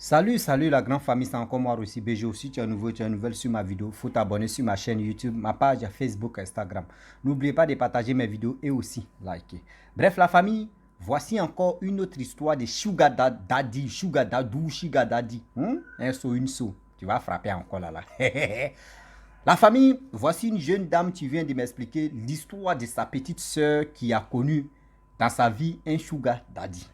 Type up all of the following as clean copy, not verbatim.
Salut la grande famille, c'est encore moi aussi BG. Si tu es nouveau, tu es nouvelle sur ma vidéo, il faut t'abonner sur ma chaîne YouTube, ma page Facebook, Instagram. N'oubliez pas de partager mes vidéos et aussi liker. Bref la famille, voici encore une autre histoire de Sugar Daddy, Sugar Dadou, Sugar Daddy. Un saut, une saut. Tu vas frapper encore là. La famille, voici une jeune dame qui vient de m'expliquer l'histoire de sa petite soeur qui a connu dans sa vie un Sugar Daddy.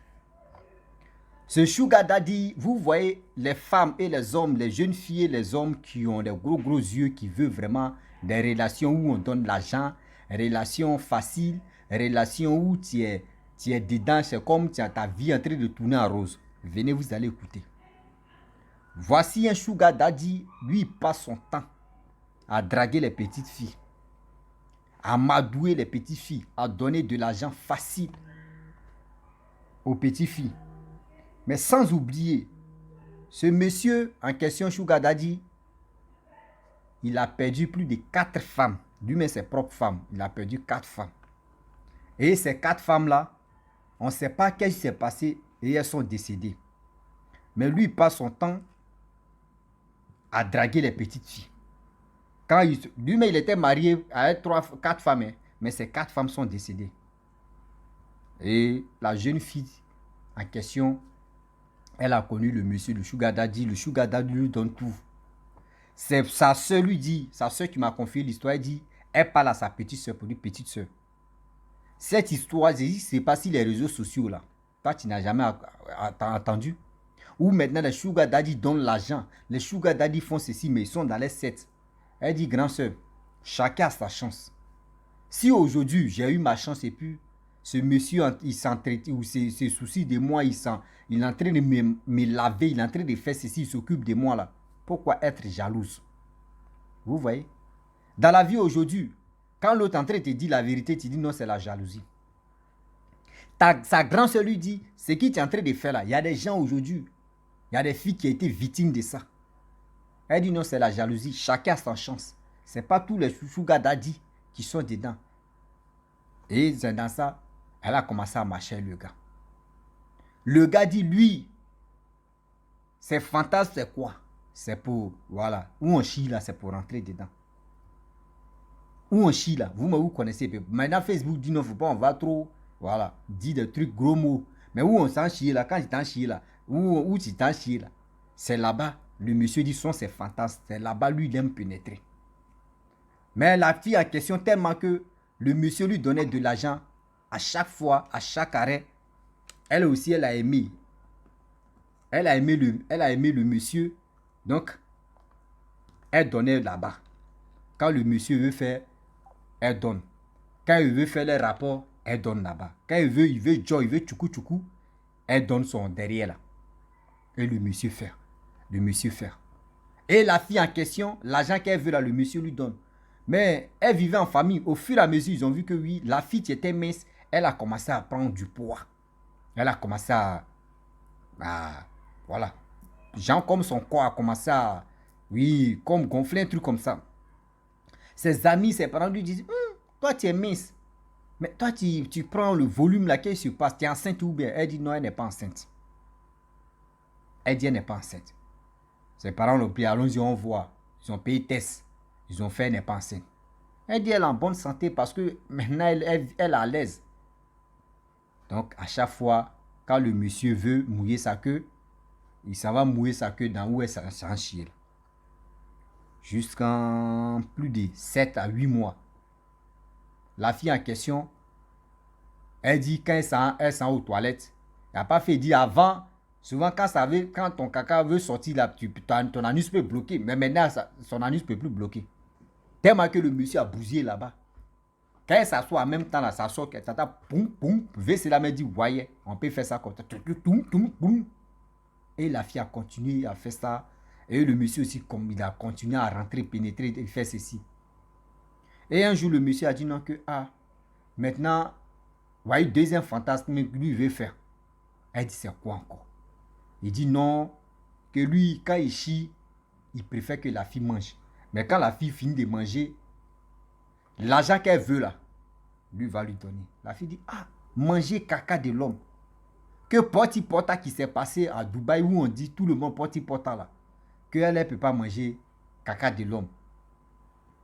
Ce sugar daddy, vous voyez les femmes et les hommes, les jeunes filles et les hommes qui ont des gros yeux, qui veulent vraiment des relations où on donne l'argent, relations faciles, relations où tu es dedans, c'est comme tu as ta vie en train de tourner en rose. Venez, vous allez écouter. Voici un sugar daddy, lui il passe son temps à draguer les petites filles, à madouer les petites filles, à donner de l'argent facile aux petites filles. Mais sans oublier, ce monsieur en question, Sugar Daddy, il a perdu plus de 4 femmes. Lui-même, ses propres femmes. Il a perdu 4 femmes. Et ces 4 femmes-là, on ne sait pas qu'est-ce qui s'est passé et elles sont décédées. Mais lui, il passe son temps à draguer les petites filles. Lui-même, il était marié à 4 femmes, mais ces 4 femmes sont décédées. Et la jeune fille en question, elle a connu le monsieur, le Sugar Daddy. Le Sugar Daddy lui donne tout. C'est sa soeur lui dit, sa soeur qui m'a confié l'histoire, elle dit, elle parle à sa petite soeur pour dire petite soeur. Cette histoire, c'est pas sur les réseaux sociaux là. Toi, tu n'as jamais entendu. Ou maintenant les Sugar Daddy donnent l'argent. Les Sugar Daddy font ceci, mais ils sont dans les sets. Elle dit, grand soeur, chacun a sa chance. Si aujourd'hui j'ai eu ma chance et puis ce monsieur, il s'entretient ou ses soucis de moi, il est en train de me laver, il est en train de faire ceci, il s'occupe de moi là. Pourquoi être jalouse? Vous voyez? Dans la vie aujourd'hui, quand l'autre est en train de te dire la vérité, tu dis non, c'est la jalousie. Sa grande soeur lui dit, ce qu'il est en train de faire là, il y a des gens aujourd'hui, il y a des filles qui ont été victimes de ça. Elle dit non, c'est la jalousie, chacun a sa chance. Ce n'est pas tous les sugar daddy qui sont dedans. Et dans ça, elle a commencé à marcher le gars. Le gars dit, lui, ses fantasmes, c'est quoi? C'est pour, voilà, où on chie là, c'est pour rentrer dedans. Où on chie là, vous connaissez. Maintenant, Facebook dit non, faut pas, on va trop, voilà, dit des trucs gros mots. Mais où on s'en chie là, quand tu t'en chies là, où tu t'en chies là, c'est là-bas. Le monsieur dit, sont ses fantasmes, c'est là-bas, lui, il aime pénétrer. Mais la fille en question, tellement que le monsieur lui donnait de l'argent à chaque fois, à chaque arrêt, elle aussi, elle a aimé. Elle a aimé le monsieur. Donc, elle donnait là-bas. Quand le monsieur veut faire, elle donne. Quand il veut faire les rapports, elle donne là-bas. Quand il veut joy, il veut tchoukou, elle donne son derrière là. Et le monsieur fait. Le monsieur fait. Et la fille en question, l'argent qu'elle veut là, le monsieur lui donne. Mais elle vivait en famille. Au fur et à mesure, ils ont vu que oui, la fille qui était mince, elle a commencé à prendre du poids. Elle a commencé voilà. Genre comme son corps a commencé à, oui, comme gonfler un truc comme ça. Ses amis, ses parents lui disent, toi tu es mince. Mais toi tu prends le volume là, qu'est-ce qui se passe? Tu es enceinte ou bien? Elle dit non, elle n'est pas enceinte. Elle dit elle n'est pas enceinte. Ses parents l'ont pris, allons-y, on voit. Ils ont payé test. Ils ont fait, elle n'est pas enceinte. Elle dit elle est en bonne santé parce que maintenant elle est à l'aise. Donc à chaque fois, quand le monsieur veut mouiller sa queue, il s'en va mouiller sa queue dans où elle s'en chie. Jusqu'en plus de 7 à 8 mois. La fille en question, elle dit quand elle s'en aux toilettes, elle n'a pas fait dire avant. Souvent quand ton caca veut sortir là, ton anus peut bloquer. Mais maintenant, son anus ne peut plus bloquer. Tellement que le monsieur a bousillé là-bas. Quand elle s'assoit en même temps, là, ça sort, ça tape, poum, poum, la main dit, voyez, on peut faire ça comme ça. Et la fille a continué à faire ça. Et le monsieur aussi, comme il a continué à rentrer, pénétrer, et faire ceci. Et un jour, le monsieur a dit non, que, maintenant, voyez, deuxième fantasme que lui veut faire. Elle dit, c'est quoi encore? Il dit non, que lui, quand il chie, il préfère que la fille mange. Mais quand la fille finit de manger, l'argent qu'elle veut là, lui va lui donner. La fille dit, manger caca de l'homme. Que porti porta qui s'est passé à Dubaï où on dit tout le monde porti porta là. Qu'elle ne peut pas manger caca de l'homme.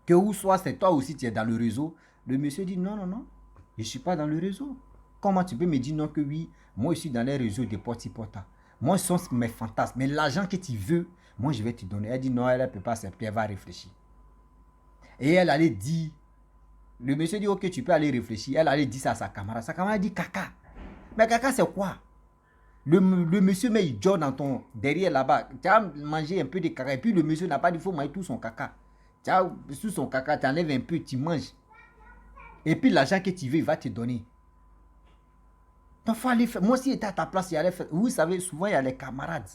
Que ou soit c'est toi aussi tu es dans le réseau. Le monsieur dit non, non, non. Je ne suis pas dans le réseau. Comment tu peux me dire non que oui, moi je suis dans les réseaux de porti porta. Moi ce sont mes fantasmes. Mais l'argent que tu veux, moi je vais te donner. Elle dit non, elle ne peut pas accepter, elle va réfléchir. Et elle allait dire, le monsieur dit ok tu peux aller réfléchir. Elle allait dire ça à sa camarade. Sa camarade dit caca. Mais caca c'est quoi? Le monsieur met il joue dans ton derrière là-bas. Tu as mangé un peu de caca. Et puis le monsieur n'a pas dit qu'il faut manger tout son caca. Tu as sous son caca, tu enlèves un peu, tu manges. Et puis l'argent que tu veux, il va te donner. Donc faut aller faire. Moi si j'étais à ta place, il allait faire. Vous savez, souvent il y a les camarades.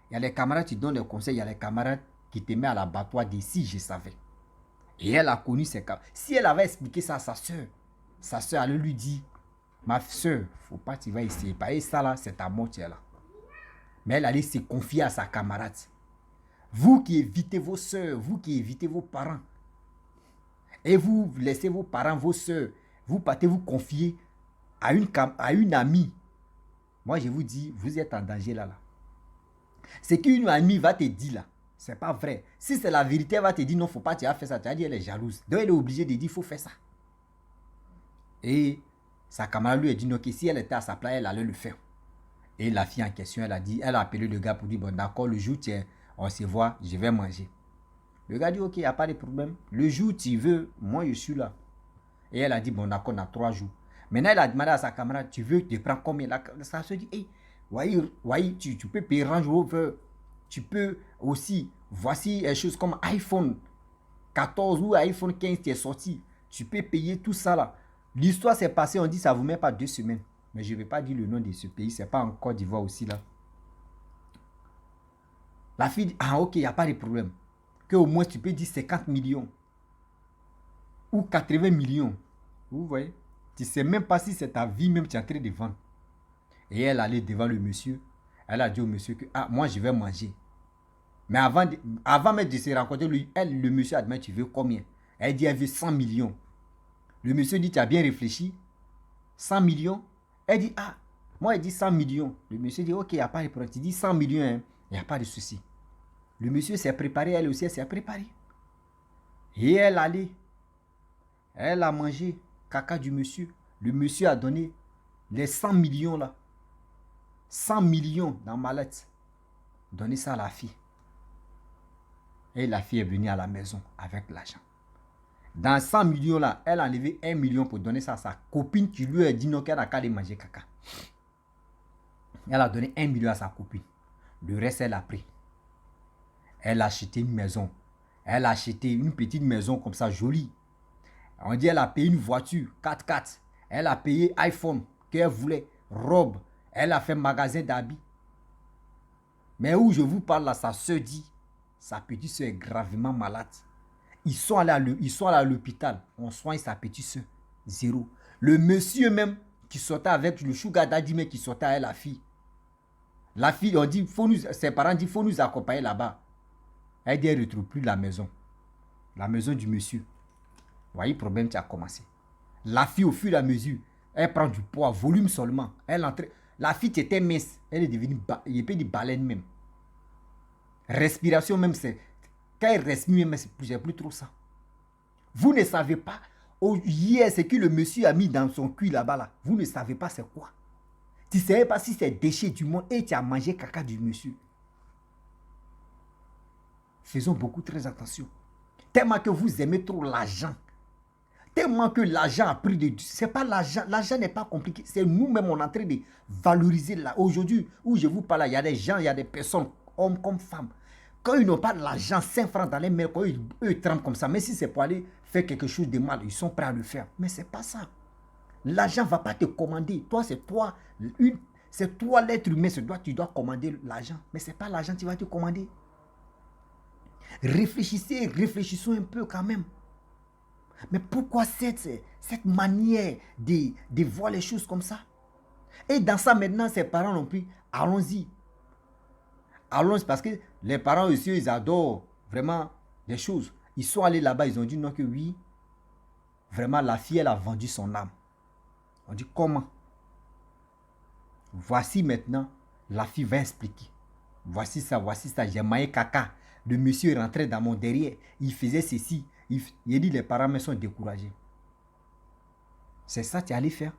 Il y a les camarades qui donnent des conseils. Il y a les camarades qui te mettent à l'abattoir d'ici, je savais. Et elle a connu ses camarades. Si elle avait expliqué ça à sa soeur allait lui dire, ma soeur, faut pas que tu vas essayer. Et ça là, c'est ta mort, tu es là. Mais elle allait se confier à sa camarade. Vous qui évitez vos soeurs, vous qui évitez vos parents, et vous laissez vos parents, vos soeurs, vous partez vous confier à une amie. Moi, je vous dis, vous êtes en danger là. Ce qu'une amie va te dire là, c'est pas vrai. Si c'est la vérité, elle va te dire non, faut pas, tu as fait ça. Tu as dit, elle est jalouse. Donc, elle est obligée de dire, il faut faire ça. Et sa camarade lui a dit non, que si elle était à sa place, elle allait le faire. Et la fille en question, elle a appelé le gars pour dire, bon d'accord, le jour où on se voit, je vais manger. Le gars dit, ok, il n'y a pas de problème. Le jour où tu veux, moi je suis là. Et elle a dit, bon d'accord, on a 3 jours. Maintenant, elle a demandé à sa camarade, tu veux te prendre combien? Ça se dit, hey, voyez, tu peux payer Range Rover. Tu peux aussi, voici des choses comme iPhone 14 ou iPhone 15 qui est sorti. Tu peux payer tout ça là. L'histoire s'est passée, on dit, ça ne vous met pas 2 semaines. Mais je ne vais pas dire le nom de ce pays, c'est pas en Côte d'Ivoire aussi là. La fille dit, ah ok, il n'y a pas de problème. Que au moins tu peux dire 50 millions. Ou 80 millions. Vous voyez? Tu ne sais même pas si c'est ta vie même que tu es en train de vendre. Et elle allait devant le monsieur. Elle a dit au monsieur que, ah, moi je vais manger. Mais avant même de se rencontrer, le monsieur a demandé, tu veux combien? Elle dit, elle veut 100 millions. Le monsieur dit, tu as bien réfléchi? 100 millions? Elle dit, ah, moi elle dit 100 millions. Le monsieur dit, ok, il n'y a pas de problème. Tu dis 100 millions, hein, il n'y a pas de souci. Le monsieur s'est préparé, elle aussi, elle s'est préparée. Et elle allait. Elle a mangé caca du monsieur. Le monsieur a donné les 100 millions là. 100 millions dans ma lettre. Donner ça à la fille. Et la fille est venue à la maison avec l'argent. Dans 100 millions là, elle a enlevé 1 million pour donner ça à sa copine qui lui a dit non qu'elle n'a qu'à aller manger caca. Elle a donné 1 million à sa copine. Le reste, elle a pris. Elle a acheté une maison. Elle a acheté une petite maison comme ça, jolie. On dit elle a payé une voiture, 4x4. Elle a payé iPhone qu'elle voulait, robe. Elle a fait magasin d'habits. Mais où je vous parle là, sa soeur dit, sa petite soeur est gravement malade. Ils sont allés à l'hôpital. On soigne sa petite soeur. 0. Le monsieur même qui sortait avec le sugar daddy, mais qui sortait avec la fille. La fille, on dit, ses parents disent, il faut nous accompagner là-bas. Elle dit, elle ne retrouve plus la maison. La maison du monsieur. Vous voyez, le problème qui a commencé. La fille, au fur et à mesure, elle prend du poids, volume seulement. La fille qui était mince, elle est devenue, il peut dire baleine même. Respiration même, c'est... Quand elle respire même, j'ai plus trop ça. Vous ne savez pas, hier, c'est que le monsieur a mis dans son cul là-bas, là. Vous ne savez pas c'est quoi. Tu ne savais pas si c'est déchet du monde et tu as mangé caca du monsieur. Faisons beaucoup très attention. Tellement que vous aimez trop l'argent. Tellement que l'argent a pris de... C'est pas l'argent. L'argent n'est pas compliqué. C'est nous-mêmes, on est en train de valoriser là. Aujourd'hui, où je vous parle, il y a des gens, il y a des personnes, hommes comme femmes. Quand ils n'ont pas de l'argent, 5 francs dans les mains, quand eux tremblent comme ça. Mais si c'est pour aller faire quelque chose de mal, ils sont prêts à le faire. Mais ce n'est pas ça. L'argent ne va pas te commander. Toi, c'est toi. C'est toi l'être humain. Tu dois commander l'argent. Mais ce n'est pas l'argent qui va te commander. Réfléchissons un peu quand même. Mais pourquoi cette manière de voir les choses comme ça? Et dans ça, maintenant, ses parents l'ont pris. Allons-y. Allons-y, parce que les parents aussi, ils adorent vraiment des choses. Ils sont allés là-bas, ils ont dit non que oui. Vraiment, la fille, elle a vendu son âme. On dit comment? Voici maintenant, la fille va expliquer. Voici ça, j'ai maillé caca. Le monsieur est rentré dans mon derrière, il faisait ceci. Il dit les parents me sont découragés. C'est ça que tu allais faire.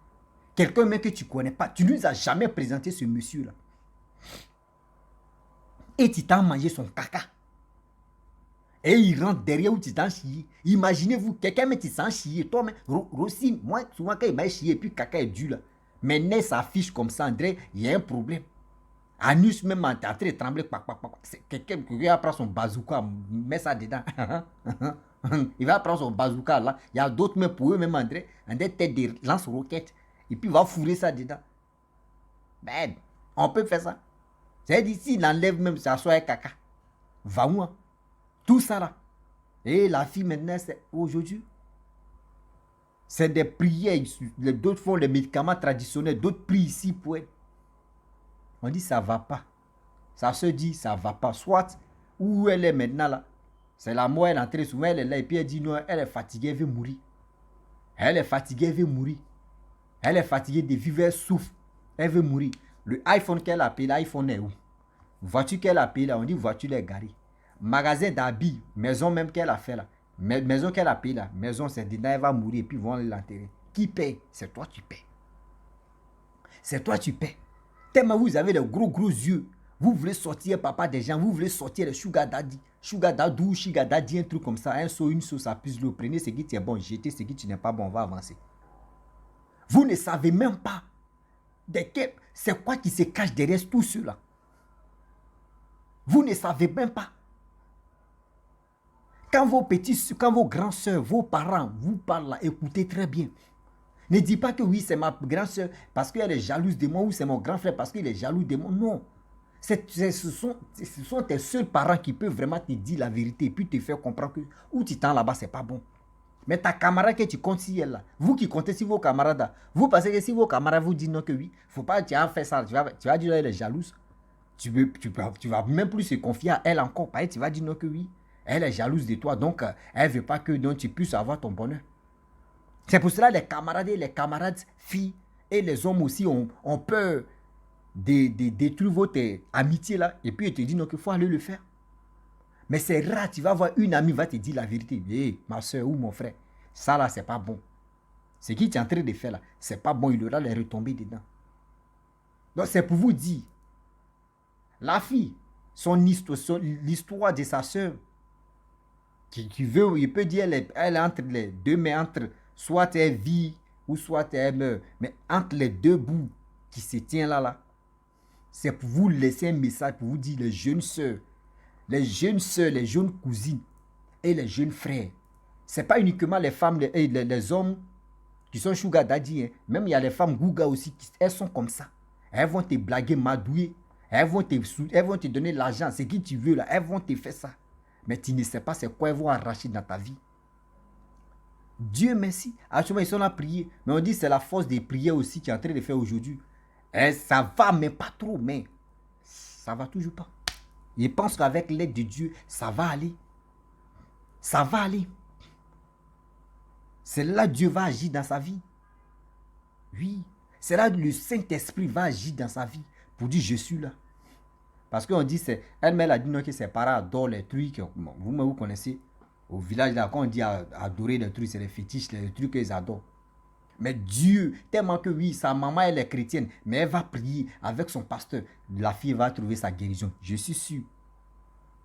Quelqu'un même que tu ne connais pas, tu ne nous as jamais présenté ce monsieur-là. Et tu t'as mangé son caca. Et il rentre derrière où tu t'en chies. Imaginez-vous, quelqu'un mais tu s'en chier. Toi, mais Rossi, moi, souvent quand il m'a chié, puis caca est dû là. Mais nez s'affiche comme ça, André, il y a un problème. Anus même en train de trembler. Quelqu'un va prendre son bazooka, met ça dedans. Il va prendre son bazooka là. Il y a d'autres mais pour eux même, André tête de lance-roquettes. Et puis il va fourrer ça dedans. Ben, on peut faire ça. C'est-à-dire, s'il enlève même ça soit un caca. Va où hein? Tout ça là. Et la fille maintenant, c'est aujourd'hui. C'est des prières. D'autres font les médicaments traditionnels. D'autres prient ici pour elle. On dit ça va pas. Ça se dit ça va pas. Soit où elle est maintenant là. C'est la mort, elle est entrée souvent, elle est là. Et puis elle dit non, elle est fatiguée, elle veut mourir. Elle est fatiguée, elle veut mourir. Elle est fatiguée de vivre, elle souffre. Elle veut mourir. Le iPhone qu'elle a payé, l'iPhone est où? Voiture qu'elle a payé là, on dit voiture est garée. Magasin d'habits, maison même qu'elle a fait là. Maison qu'elle a payé là. Maison, c'est dedans, elle va mourir et puis ils vont l'enterrer. Qui paye? C'est toi tu payes. C'est toi tu payes. Tellement vous avez les gros yeux. Vous voulez sortir papa des gens, vous voulez sortir les sugar daddy. Sugar dadou, sugar daddy, un truc comme ça. Un saut, une sauce, ça puisse le prenez ce qui est bon, jetez ce qui n'est pas bon, on va avancer. Vous ne savez même pas c'est quoi qui se cache derrière tout cela. Vous ne savez même pas. Quand vos petits, quand vos grands soeurs, vos parents vous parlent là, écoutez très bien. Ne dites pas que oui, c'est ma grande soeur parce qu'elle est jalouse de moi ou c'est mon grand frère parce qu'il est jaloux de moi. Non. Ce sont tes seuls parents qui peuvent vraiment te dire la vérité et puis te faire comprendre que où tu t'en là-bas, c'est pas bon. Mais ta camarade que tu comptes si elle là, vous qui comptez sur vos camarades, vous pensez que si vos camarades vous disent non que oui, faut pas, tu as fait ça, tu vas dire elle est jalouse. Tu vas même plus se confier à elle encore, parce que tu vas dire non que oui, elle est jalouse de toi, donc elle veut pas que donc, tu puisses avoir ton bonheur. C'est pour cela que les camarades filles et les hommes aussi ont peur de détruire votre amitié là, et puis ils te disent non qu'il faut aller le faire. Mais c'est rare, tu vas voir une amie va te dire la vérité. Hey, ma soeur ou mon frère, ça là, c'est pas bon. Ce qui est en train de faire là, c'est pas bon, il aura les retombées dedans. Donc c'est pour vous dire, la fille, l'histoire de sa soeur, qui veut, il peut dire, elle est entre les deux, mais entre, soit elle vit, ou soit elle meurt. Mais entre les deux bouts qui se tiennent là, c'est pour vous laisser un message, pour vous dire, les jeunes soeurs, les jeunes cousines et les jeunes frères. Ce n'est pas uniquement les femmes, les hommes qui sont sugar daddy. Hein. Même il y a les femmes gouga aussi, elles sont comme ça. Elles vont te blaguer, madouer. Elles vont te donner l'argent, ce que tu veux là. Elles vont te faire ça. Mais tu ne sais pas c'est quoi elles vont arracher dans ta vie. Dieu merci. Actuellement, ils sont là à prier. Mais on dit c'est la force des prières aussi qui est en train de faire aujourd'hui. Et ça va, mais pas trop. Mais ça va toujours pas. Je pense qu'avec l'aide de Dieu, ça va aller. Ça va aller. C'est là que Dieu va agir dans sa vie. Oui. C'est là que le Saint-Esprit va agir dans sa vie. Pour dire je suis là. Parce qu'on dit, elle a dit non, que ses parents adorent les trucs. Vous connaissez. Au village là, quand on dit adorer les trucs, c'est les fétiches, les trucs qu'ils adorent. Mais Dieu, tellement que oui, sa maman elle est chrétienne, mais elle va prier avec son pasteur. La fille va trouver sa guérison. Je suis sûr.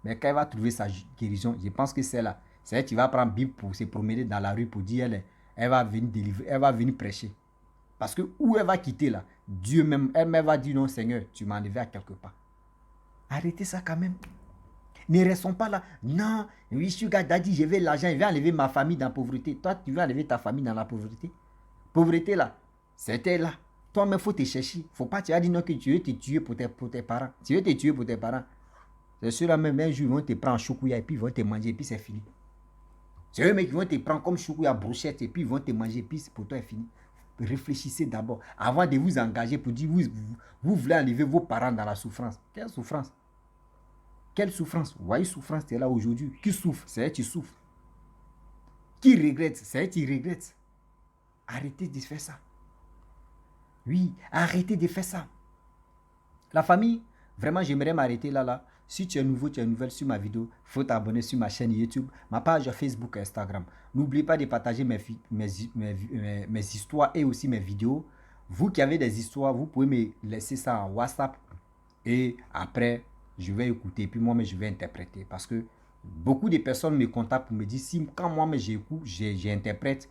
Mais quand elle va trouver sa guérison, je pense que c'est là. C'est elle qui va prendre Bible pour se promener dans la rue pour dire elle va venir délivrer, elle va venir prêcher. Parce que où elle va quitter là, Dieu même, elle-même va dire non Seigneur, tu m'as enlevé à quelque part. Arrêtez ça quand même. Ne restons pas là. Non, oui, Sugar Daddy, je veux l'argent, je vais enlever ma famille dans la pauvreté. Toi, tu veux enlever ta famille dans la pauvreté. Pauvreté là, c'était là. Toi-même, il faut te chercher. Il ne faut pas te dire non que tu veux te tuer pour tes parents. Tu veux te tuer pour tes parents. C'est sûr, même un jour, ils vont te prendre en choukouya et puis ils vont te manger et puis c'est fini. C'est eux mais qui vont te prendre comme choukouya brochette et puis ils vont te manger et puis pour toi c'est fini. Réfléchissez d'abord avant de vous engager pour dire vous voulez enlever vos parents dans la souffrance. Quelle souffrance? Quelle souffrance? Vous voyez, souffrance, tu es là aujourd'hui. Qui souffre? C'est elle qui souffre. Qui regrette? C'est elle qui regrette. Arrêtez de faire ça. Oui, arrêtez de faire ça. La famille, vraiment, j'aimerais m'arrêter là. Si tu es nouveau, tu es nouvelle sur ma vidéo, il faut t'abonner sur ma chaîne YouTube, ma page Facebook et Instagram. N'oublie pas de partager mes histoires et aussi mes vidéos. Vous qui avez des histoires, vous pouvez me laisser ça en WhatsApp. Et après, je vais écouter. Puis moi, je vais interpréter. Parce que beaucoup de personnes me contactent pour me dire, si quand moi, j'écoute, j'interprète,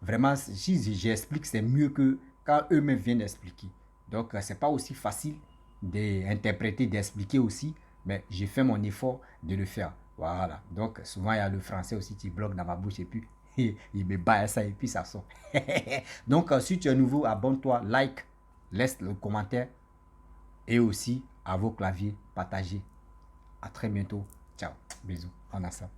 vraiment, si j'explique, c'est mieux que quand eux-mêmes viennent expliquer. Donc, ce n'est pas aussi facile d'interpréter, d'expliquer aussi, mais j'ai fait mon effort de le faire. Voilà. Donc, souvent, il y a le français aussi qui bloque dans ma bouche et puis il me bat ça et puis ça sort. Donc, si tu es nouveau, abonne-toi, like, laisse le commentaire et aussi à vos claviers, partagez. À très bientôt. Ciao. Bisous. On a ça.